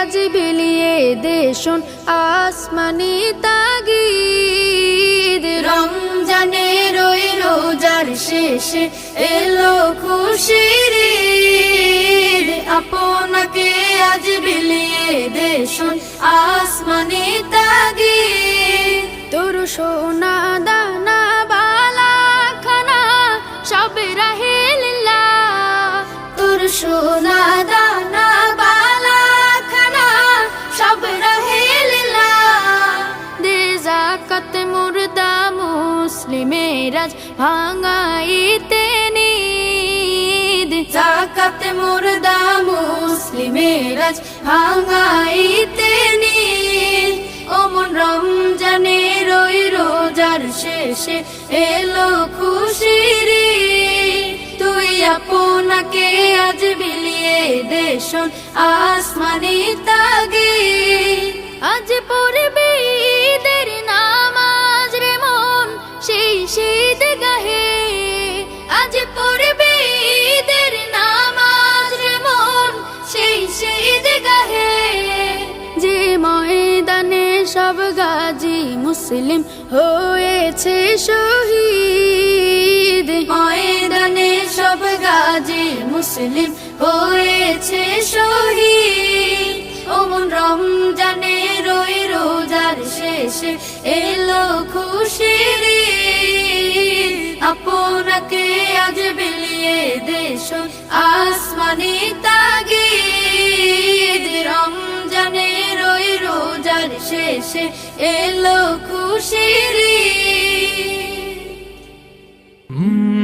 আজ বিলিয়ে দেশন আসমানি তাগিদ। রমজানের ওই রোজার শেষে এলো খুশির ঈদ, আপনাকে আজ বিলিয়ে দেশন আসমানি তাগিদ। তোর সোনা দানা বালা খানা সব রাহে লিল্লাহ, তোর সোনা দানা বালা খানা সব রাহে লিল্লাহ। দে যাকাত মুর্দা মুসলিমের আজ ভাঙাইতে নিদ। যাকাত মুর্দা মুসলিমের আজ ভাঙাইতে নিদ। ওমন রমজানের ওই রোজার শেষে এলো খুশির ঈদ, তুই আপনাকে আজ বিলিয়ে দেশন আসমানি তাগিদ। আজ পড়বে ঈদের নামাজ রে মন সেই শীত গাহে, আজ পড়বে ঈদের নামাজ রে মন সেই শীত গাহে। যে ময়দানে সব গাজী মুসলিম হয়েছে শহীদ। ময়দানে সব গাজী মুসলিম হয়েছে শহীদ, ওমন রমজানের ওই রোজার শেষে এলো খুশির ঈদ, আপনাকে আজ বিলিয়ে দেশন আসমানি তাগিদ। রমজানের ওই রোজার শেষে এলো খুশির ঈদ।